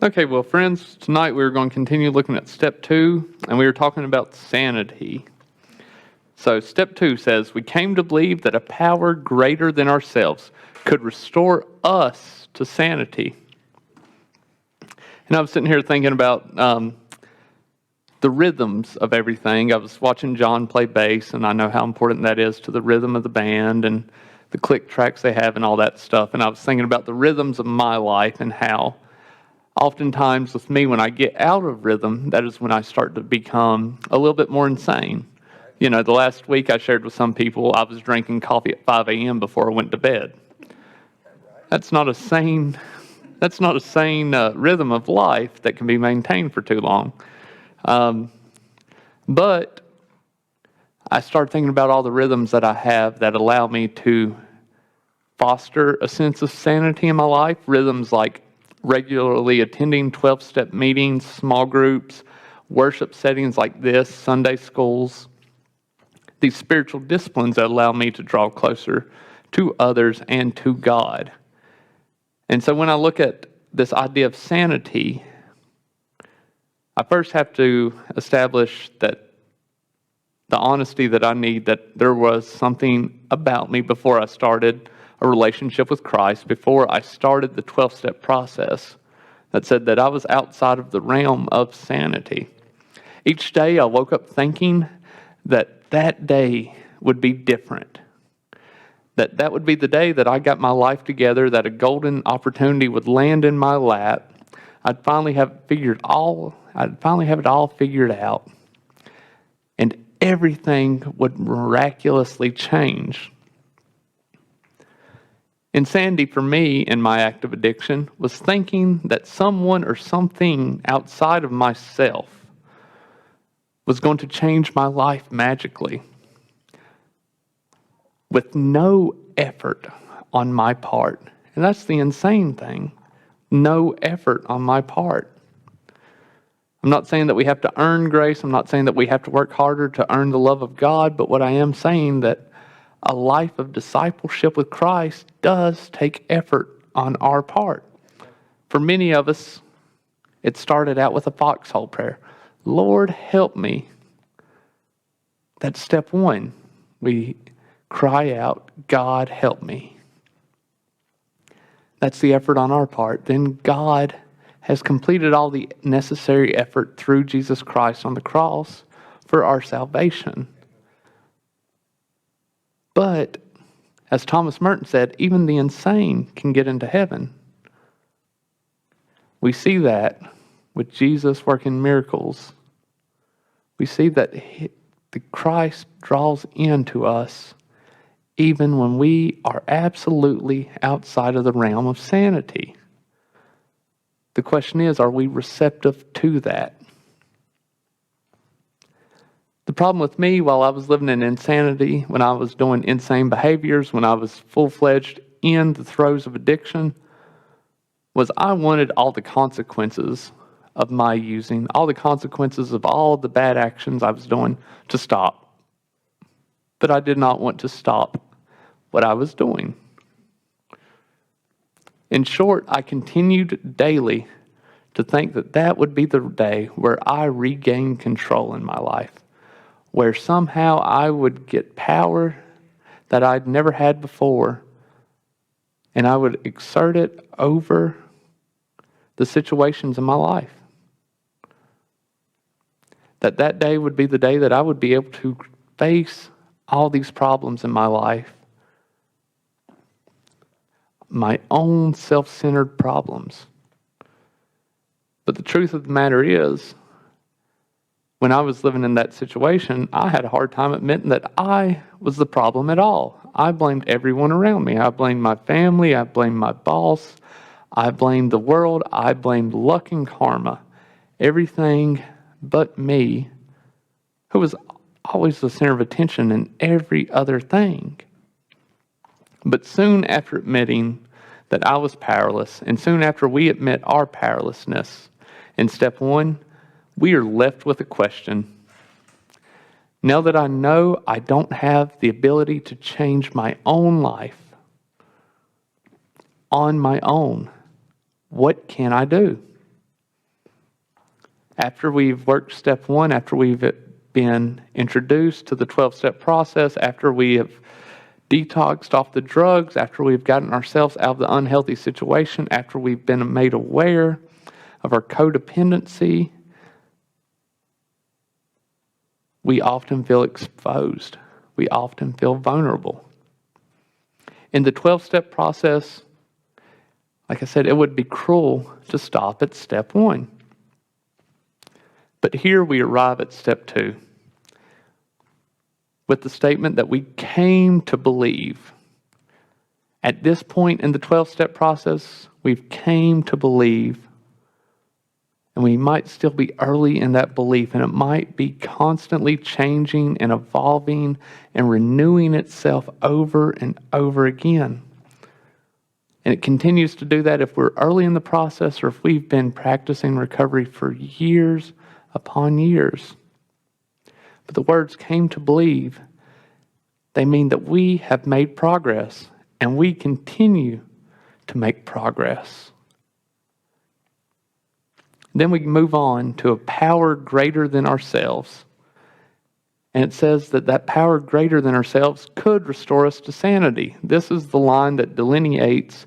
Okay, well, friends, tonight we're going to continue looking at step 2, and we were talking about sanity. So, step 2 says, we came to believe that a power greater than ourselves could restore us to sanity. And I was sitting here thinking about the rhythms of everything. I was watching John play bass, and I know how important that is to the rhythm of the band and the click tracks they have and all that stuff. And I was thinking about the rhythms of my life and how oftentimes with me, when I get out of rhythm, that is when I start to become a little bit more insane. You know, the last week I shared with some people I was drinking coffee at 5 a.m. before I went to bed. That's not a sane rhythm of life that can be maintained for too long. But I started thinking about all the rhythms that I have that allow me to foster a sense of sanity in my life. Rhythms like regularly attending 12-step meetings, small groups, worship settings like this, Sunday schools. These spiritual disciplines that allow me to draw closer to others and to God. And so when I look at this idea of sanity, I first have to establish that the honesty that I need, that there was something about me before I started a relationship with Christ, before I started the 12-step process, that said that I was outside of the realm of sanity. Each day I woke up thinking that that day would be different. That would be the day that I got my life together, that a golden opportunity would land in my lap. I'd finally have it all figured out. And everything would miraculously change. Insanity for me in my act of addiction was thinking that someone or something outside of myself was going to change my life magically with no effort on my part. And that's the insane thing. No effort on my part. I'm not saying that we have to earn grace. I'm not saying that we have to work harder to earn the love of God. But what I am saying that a life of discipleship with Christ does take effort on our part. For many of us, it started out with a foxhole prayer. Lord, help me. That's step 1. We cry out, God, help me. That's the effort on our part. Then God has completed all the necessary effort through Jesus Christ on the cross for our salvation. But, as Thomas Merton said, even the insane can get into heaven. We see that with Jesus working miracles. We see that the Christ draws into us even when we are absolutely outside of the realm of sanity. The question is, are we receptive to that? The problem with me while I was living in insanity, when I was doing insane behaviors, when I was full-fledged in the throes of addiction, was I wanted all the consequences of my using, all the consequences of all the bad actions I was doing to stop. But I did not want to stop what I was doing. In short, I continued daily to think that that would be the day where I regained control in my life, where somehow I would get power that I'd never had before, and I would exert it over the situations in my life. That day would be the day that I would be able to face all these problems in my life, my own self-centered problems. But the truth of the matter is, when I was living in that situation, I had a hard time admitting that I was the problem at all. I blamed everyone around me. I blamed my family. I blamed my boss. I blamed the world. I blamed luck and karma. Everything but me, who was always the center of attention in every other thing. But soon after admitting that I was powerless, and soon after we admit our powerlessness, in step 1, we are left with a question. Now that I know I don't have the ability to change my own life on my own, what can I do? After we've worked step 1, after we've been introduced to the 12-step process, after we have detoxed off the drugs, after we've gotten ourselves out of the unhealthy situation, after we've been made aware of our codependency, we often feel exposed. We often feel vulnerable. In the 12-step process, like I said, it would be cruel to stop at step 1. But here we arrive at step 2 with the statement that we came to believe. At this point in the 12-step process, we've came to believe, and we might still be early in that belief, and it might be constantly changing and evolving and renewing itself over and over again. And it continues to do that if we're early in the process or if we've been practicing recovery for years upon years. But the words came to believe, they mean that we have made progress and we continue to make progress. Then we move on to a power greater than ourselves. And it says that that power greater than ourselves could restore us to sanity. This is the line that delineates,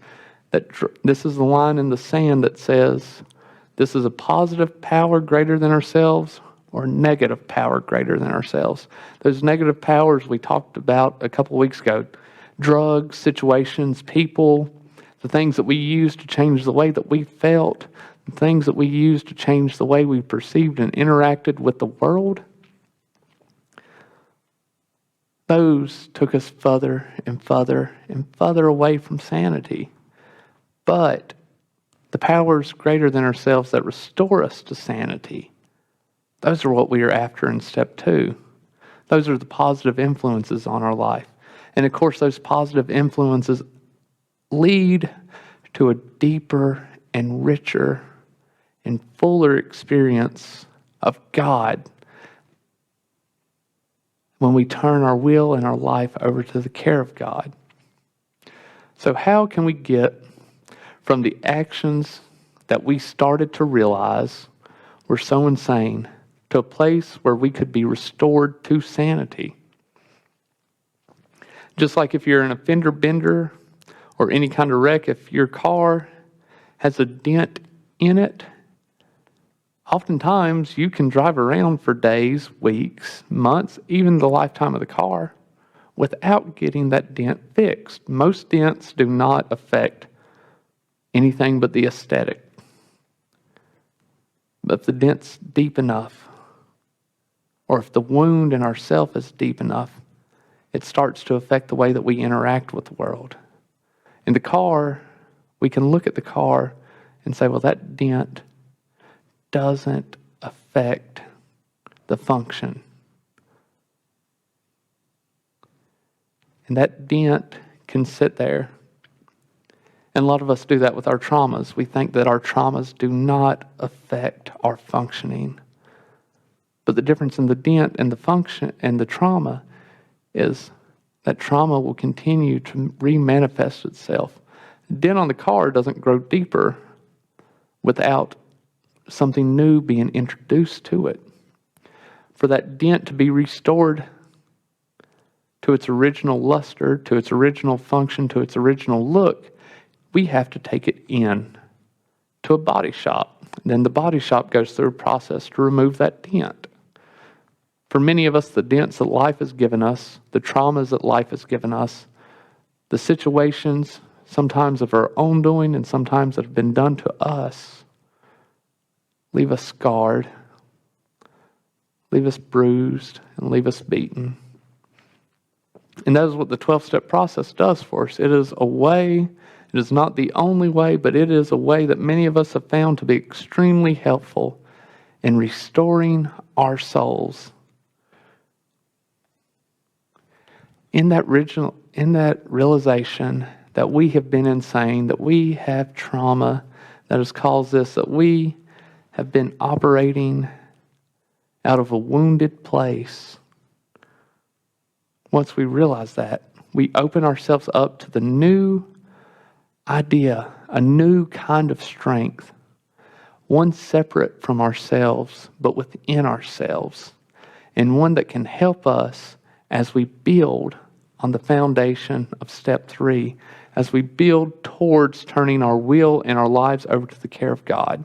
this is the line in the sand that says, this is a positive power greater than ourselves or negative power greater than ourselves. Those negative powers we talked about a couple weeks ago, drugs, situations, people, the things that we use to change the way that we felt, the things that we use to change the way we perceived and interacted with the world, those took us further and further and further away from sanity. But the powers greater than ourselves that restore us to sanity, those are what we are after in step 2. Those are the positive influences on our life. And of course, those positive influences lead to a deeper and richer and fuller experience of God when we turn our will and our life over to the care of God. So how can we get from the actions that we started to realize were so insane to a place where we could be restored to sanity? Just like if you're in a fender bender or any kind of wreck, if your car has a dent in it, oftentimes you can drive around for days, weeks, months, even the lifetime of the car without getting that dent fixed. Most dents do not affect anything but the aesthetic. But if the dent's deep enough, or if the wound in ourself is deep enough, it starts to affect the way that we interact with the world. In the car, we can look at the car and say, well, that dent doesn't affect the function. And that dent can sit there. And a lot of us do that with our traumas. We think that our traumas do not affect our functioning. But the difference in the dent and the function and the trauma is that trauma will continue to remanifest itself. The dent on the car doesn't grow deeper without something new being introduced to it. For that dent to be restored to its original luster, to its original function, to its original look, we have to take it in to a body shop. Then the body shop goes through a process to remove that dent. For many of us, the dents that life has given us, the traumas that life has given us, the situations, sometimes of our own doing and sometimes that have been done to us, leave us scarred, leave us bruised, and leave us beaten. And that is what the 12-step process does for us. It is a way, it is not the only way, but it is a way that many of us have found to be extremely helpful in restoring our souls. In that realization that we have been insane, that we have trauma that has caused this, that we have been operating out of a wounded place. Once we realize that, we open ourselves up to the new idea, a new kind of strength, one separate from ourselves, but within ourselves, and one that can help us as we build on the foundation of step 3, as we build towards turning our will and our lives over to the care of God.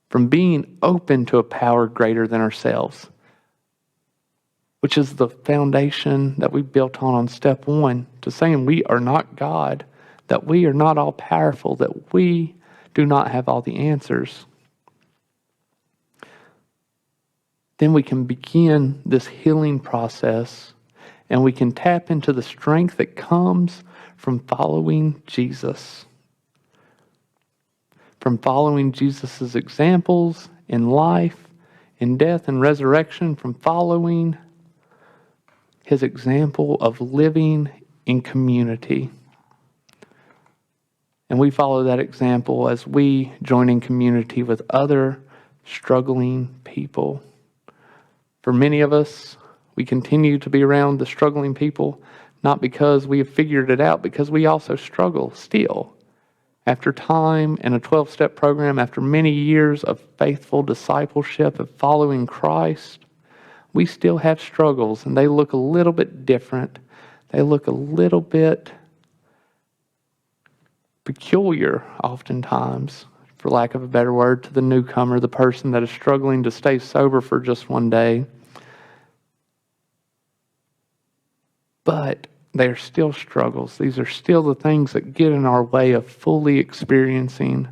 From being open to a power greater than ourselves, which is the foundation that we built on step 1, to saying we are not God, that we are not all powerful, that we do not have all the answers. Then we can begin this healing process, and we can tap into the strength that comes from following Jesus. From following Jesus' examples in life, in death and resurrection, from following his example of living in community. And we follow that example as we join in community with other struggling people. For many of us, we continue to be around the struggling people, not because we have figured it out, because we also struggle still. After time and a 12-step program, after many years of faithful discipleship, of following Christ, we still have struggles, and they look a little bit different. They look a little bit peculiar oftentimes, for lack of a better word, to the newcomer, the person that is struggling to stay sober for just one day. But they are still struggles. These are still the things that get in our way of fully experiencing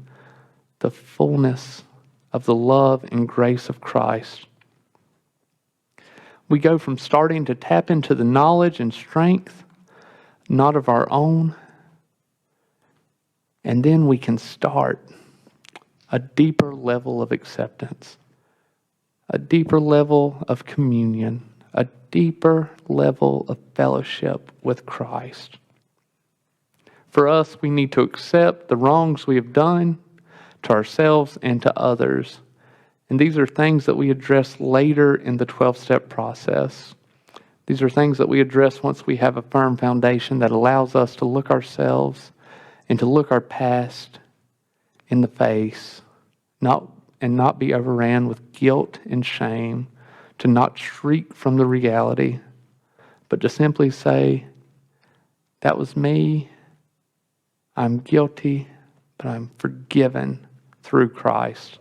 the fullness of the love and grace of Christ. We go from starting to tap into the knowledge and strength, not of our own, and then we can start a deeper level of acceptance, a deeper level of communion, a deeper level of fellowship with Christ. For us, we need to accept the wrongs we have done to ourselves and to others. And these are things that we address later in the 12-step process. These are things that we address once we have a firm foundation that allows us to look ourselves and to look our past in the face, and not be overran with guilt and shame, to not shriek from the reality, but to simply say, that was me, I'm guilty, but I'm forgiven through Christ.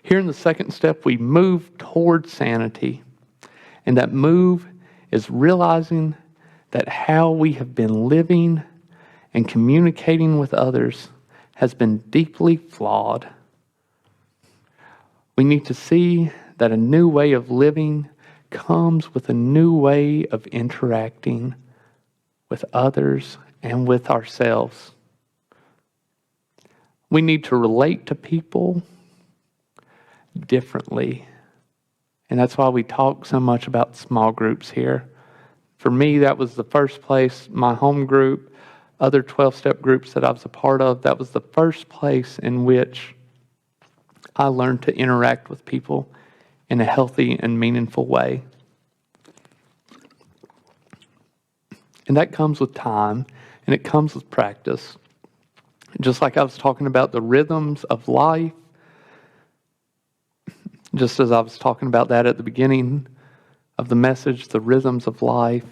Here in the second step, we move towards sanity. And that move is realizing that how we have been living and communicating with others has been deeply flawed. We need to see that a new way of living comes with a new way of interacting with others and with ourselves. We need to relate to people differently. And that's why we talk so much about small groups here. For me, that was the first place, my home group, other 12-step groups that I was a part of, that was the first place in which I learned to interact with people in a healthy and meaningful way. And that comes with time, and it comes with practice. Just like I was talking about the rhythms of life, just as I was talking about that at the beginning of the message, the rhythms of life,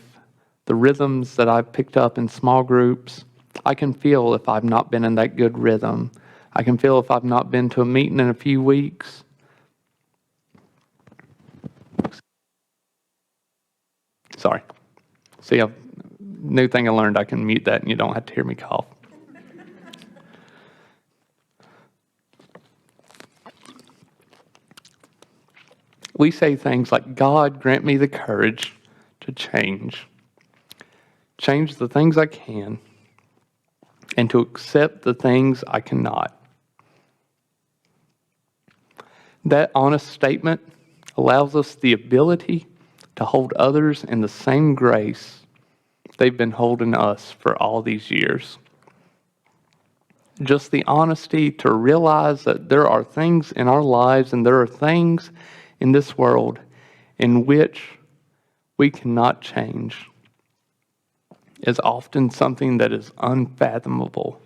the rhythms that I've picked up in small groups, I can feel if I've not been in that good rhythm. I can feel if I've not been to a meeting in a few weeks. Sorry. See, a new thing I learned, I can mute that and you don't have to hear me cough. We say things like, God, grant me the courage to change. Change the things I can and to accept the things I cannot. That honest statement allows us the ability to hold others in the same grace they've been holding us for all these years. Just the honesty to realize that there are things in our lives and there are things in this world in which we cannot change is often something that is unfathomable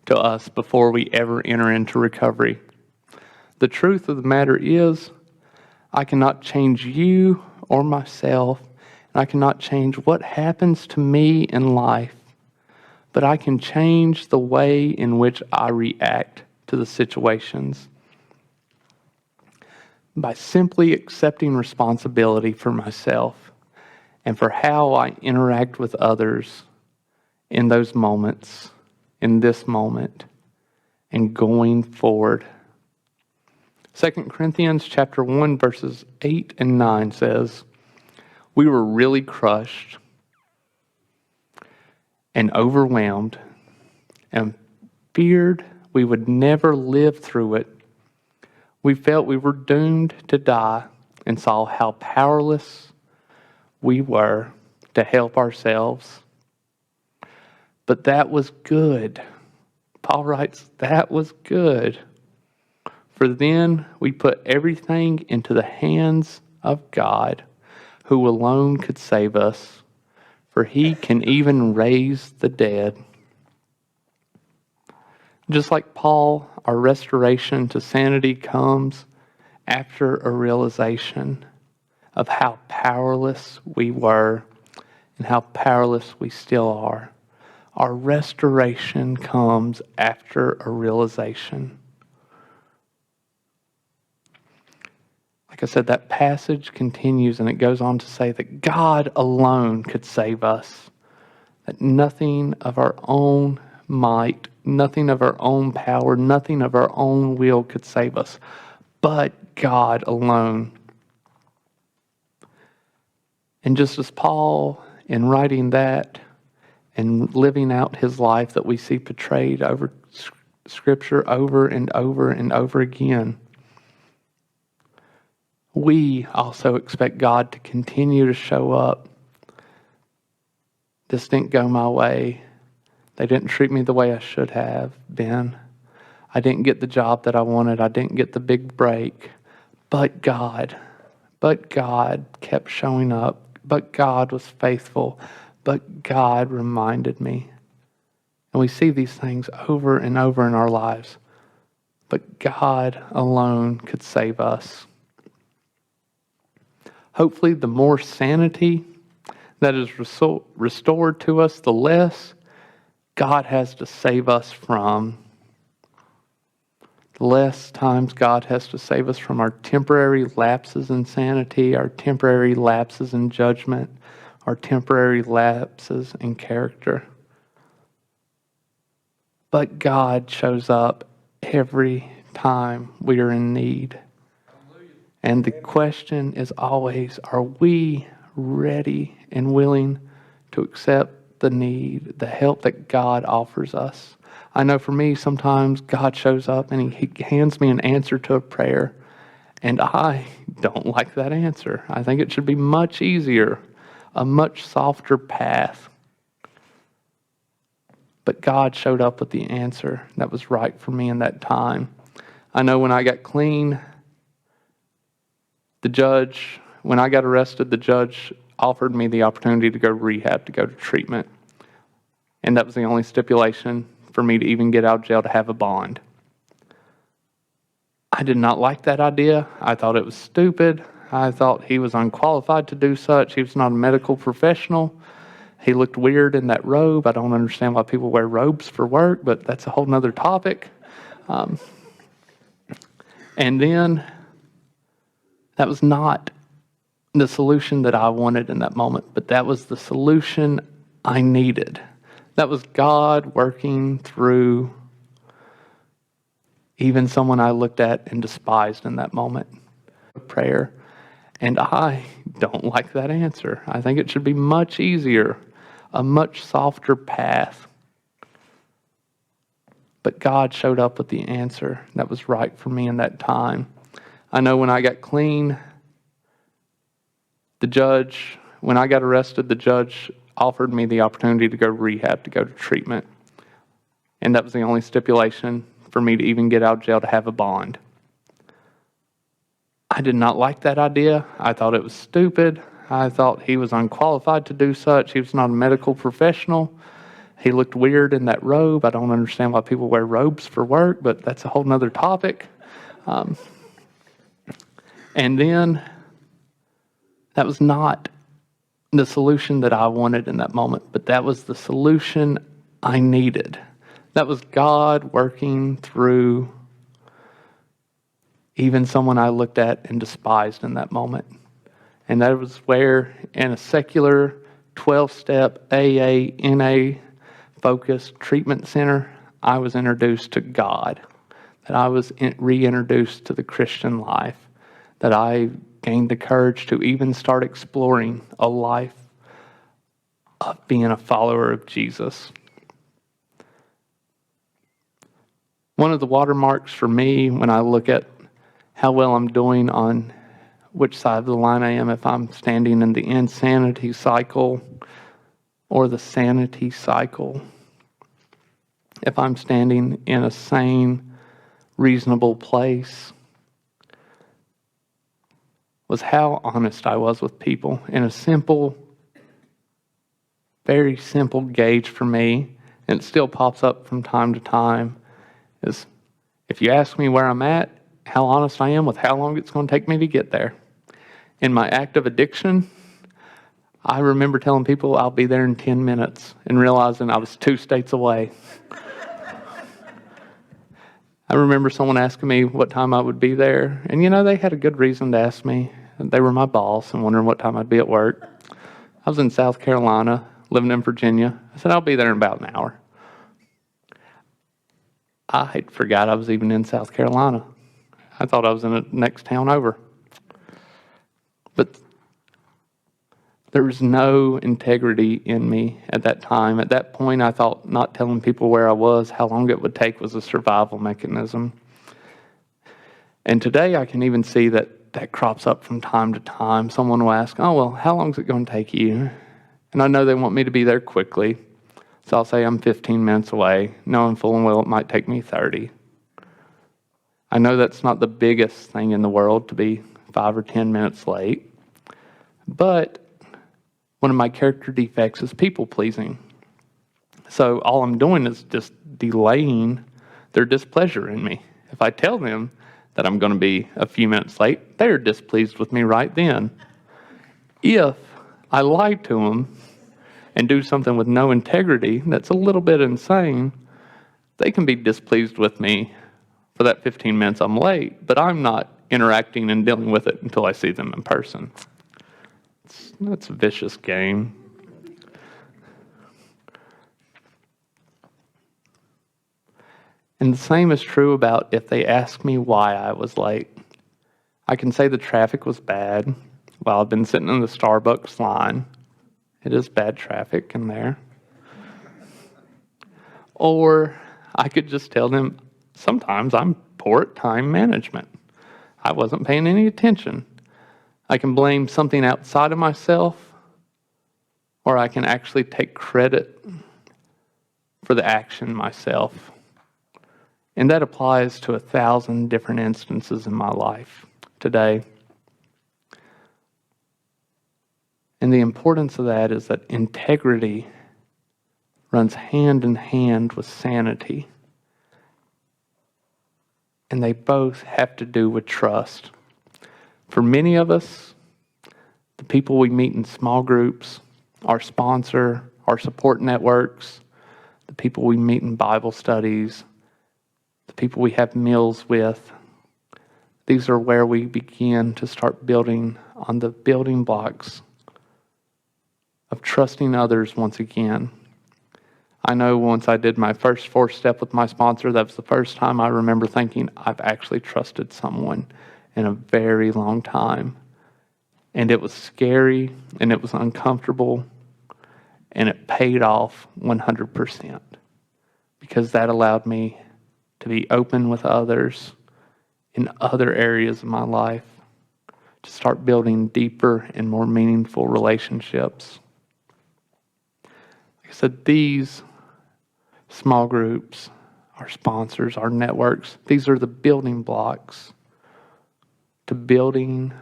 to us before we ever enter into recovery. The truth of the matter is, I cannot change you or myself, and I cannot change what happens to me in life, but I can change the way in which I react to the situations by simply accepting responsibility for myself and for how I interact with others in those moments, in this moment, and going forward. 2 Corinthians chapter 1, verses 8 and 9 says, "We were really crushed and overwhelmed and feared we would never live through it. We felt we were doomed to die and saw how powerless we were to help ourselves. But that was good." Paul writes, that was good. "For then we put everything into the hands of God, who alone could save us, for he can even raise the dead." Just like Paul, our restoration to sanity comes after a realization of how powerless we were and how powerless we still are. Our restoration comes after a realization. Like I said, that passage continues and it goes on to say that God alone could save us, that nothing of our own might, nothing of our own power, nothing of our own will could save us, but God alone. And just as Paul, in writing that and living out his life that we see portrayed over Scripture over and over and over again, we also expect God to continue to show up. This didn't go my way. They didn't treat me the way I should have been. I didn't get the job that I wanted. I didn't get the big break. But God kept showing up. But God was faithful. But God reminded me. And we see these things over and over in our lives. But God alone could save us. Hopefully, the more sanity that is restored to us, the less God has to save us from. The less times God has to save us from our temporary lapses in sanity, our temporary lapses in judgment, our temporary lapses in character. But God shows up every time we are in need. And the question is always, are we ready and willing to accept the need, the help that God offers us? I know for me, sometimes God shows up and he hands me an answer to a prayer, and I don't like that answer. I think it should be much easier, a much softer path. But God showed up with the answer that was right for me in that time. I know when I got clean, when I got arrested, the judge offered me the opportunity to go to rehab, to go to treatment. And that was the only stipulation for me to even get out of jail, to have a bond. I did not like that idea. I thought it was stupid. I thought he was unqualified to do such. He was not a medical professional. He looked weird in that robe. I don't understand why people wear robes for work, but that's a whole nother topic. And then that was not the solution that I wanted in that moment, but that was the solution I needed. That was God working through even someone I looked at and despised in that moment. Prayer. And I don't like that answer. I think it should be much easier, a much softer path. But God showed up with the answer that was right for me in that time. I know when I got clean, when I got arrested, the judge offered me the opportunity to go to rehab, to go to treatment. And that was the only stipulation for me to even get out of jail, to have a bond. I did not like that idea. I thought it was stupid. I thought he was unqualified to do such. He was not a medical professional. He looked weird in that robe. I don't understand why people wear robes for work, but that's a whole nother topic. And then that was not the solution that I wanted in that moment, but that was the solution I needed. That was God working through even someone I looked at and despised in that moment. And that was where, in a secular 12-step AA, NA focused treatment center, I was introduced to God, that I was reintroduced to the Christian life, that I gained the courage to even start exploring a life of being a follower of Jesus. One of the watermarks for me when I look at how well I'm doing on which side of the line I am, if I'm standing in the insanity cycle or the sanity cycle, if I'm standing in a sane, reasonable place, was how honest I was with people. In a simple, very simple gauge for me, and it still pops up from time to time, is if you ask me where I'm at, how honest I am with how long it's going to take me to get there. In my active addiction, I remember telling people I'll be there in 10 minutes and realizing I was 2 states away. I remember someone asking me what time I would be there, and they had a good reason to ask me. They were my boss and wondering what time I'd be at work. I was in South Carolina, living in Virginia. I said, I'll be there in about an hour. I forgot I was even in South Carolina. I thought I was in the next town over. But there was no integrity in me at that time. At that point, I thought not telling people where I was, how long it would take, was a survival mechanism. And today I can even see that crops up from time to time. Someone will ask, oh, well, how long is it going to take you? And I know they want me to be there quickly. So I'll say I'm 15 minutes away, knowing full and well it might take me 30. I know that's not the biggest thing in the world to be 5 or 10 minutes late. But one of my character defects is people pleasing. So all I'm doing is just delaying their displeasure in me. If I tell them that I'm going to be a few minutes late, they're displeased with me right then. If I lie to them and do something with no integrity that's a little bit insane, they can be displeased with me for that 15 minutes I'm late, but I'm not interacting and dealing with it until I see them in person. That's a vicious game. And the same is true about if they ask me why I was late. I can say the traffic was bad while I've been sitting in the Starbucks line. It is bad traffic in there. Or I could just tell them sometimes I'm poor at time management. I wasn't paying any attention. I can blame something outside of myself, or I can actually take credit for the action myself. And that applies to 1,000 different instances in my life today. And the importance of that is that integrity runs hand in hand with sanity. And they both have to do with trust. For many of us, the people we meet in small groups, our sponsor, our support networks, the people we meet in Bible studies, the people we have meals with, these are where we begin to start building on the building blocks of trusting others once again. I know once I did my first 4th step with my sponsor, that was the first time I remember thinking, I've actually trusted someone in a very long time. And it was scary, and it was uncomfortable, and it paid off 100%. Because that allowed me to be open with others in other areas of my life, to start building deeper and more meaningful relationships. Like I said, these small groups, our sponsors, our networks, these are the building blocks to building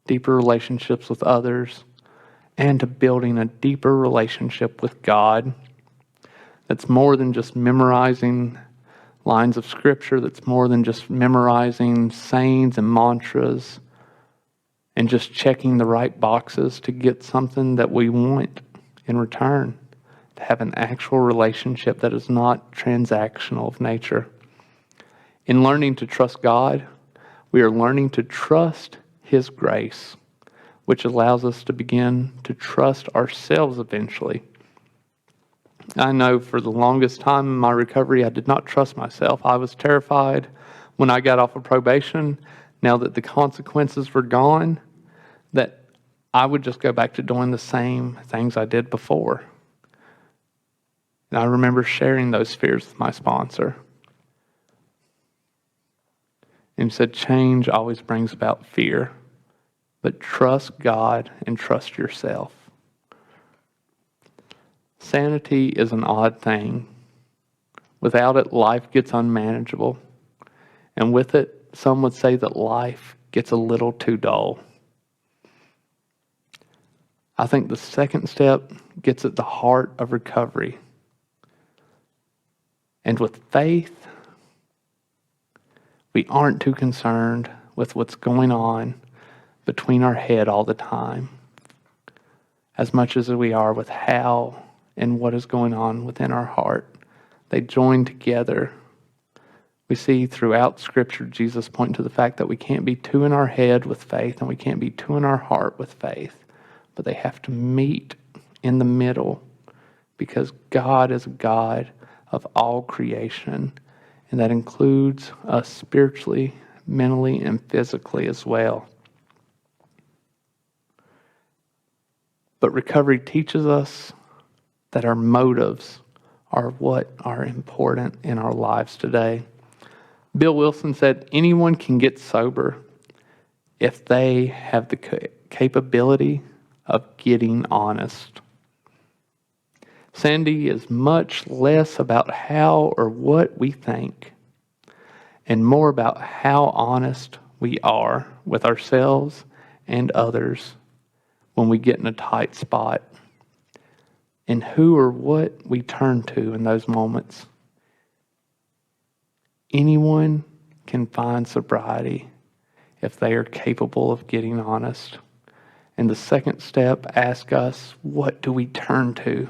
deeper relationships with others and to building a deeper relationship with God. that's more than just memorizing lines of scripture, that's more than just memorizing sayings and mantras and just checking the right boxes to get something that we want in return, to have an actual relationship that is not transactional of nature. In learning to trust God, we are learning to trust His grace, which allows us to begin to trust ourselves eventually. I know for the longest time in my recovery, I did not trust myself. I was terrified when I got off of probation, now that the consequences were gone, that I would just go back to doing the same things I did before. And I remember sharing those fears with my sponsor. And he said, change always brings about fear, but trust God and trust yourself. Sanity is an odd thing. Without it, life gets unmanageable. And with it, some would say that life gets a little too dull. I think the second step gets at the heart of recovery. And with faith, we aren't too concerned with what's going on between our head all the time, as much as we are with how and what is going on within our heart. They join together. We see throughout Scripture Jesus pointing to the fact that we can't be two in our head with faith and we can't be two in our heart with faith, but they have to meet in the middle because God is a God of all creation, and that includes us spiritually, mentally, and physically as well. But recovery teaches us that our motives are what are important in our lives today. Bill Wilson said, anyone can get sober if they have the capability of getting honest. Sanity is much less about how or what we think and more about how honest we are with ourselves and others when we get in a tight spot, and who or what we turn to in those moments. Anyone can find sobriety if they are capable of getting honest. And the second step asks us, what do we turn to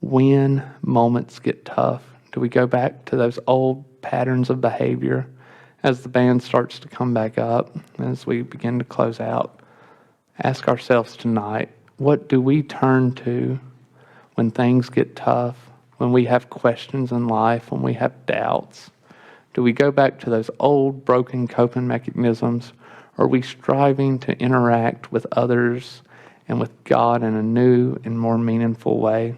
when moments get tough? Do we go back to those old patterns of behavior as the band starts to come back up, as we begin to close out? Ask ourselves tonight, what do we turn to when things get tough, when we have questions in life, when we have doubts? Do we go back to those old broken coping mechanisms? Or are we striving to interact with others and with God in a new and more meaningful way?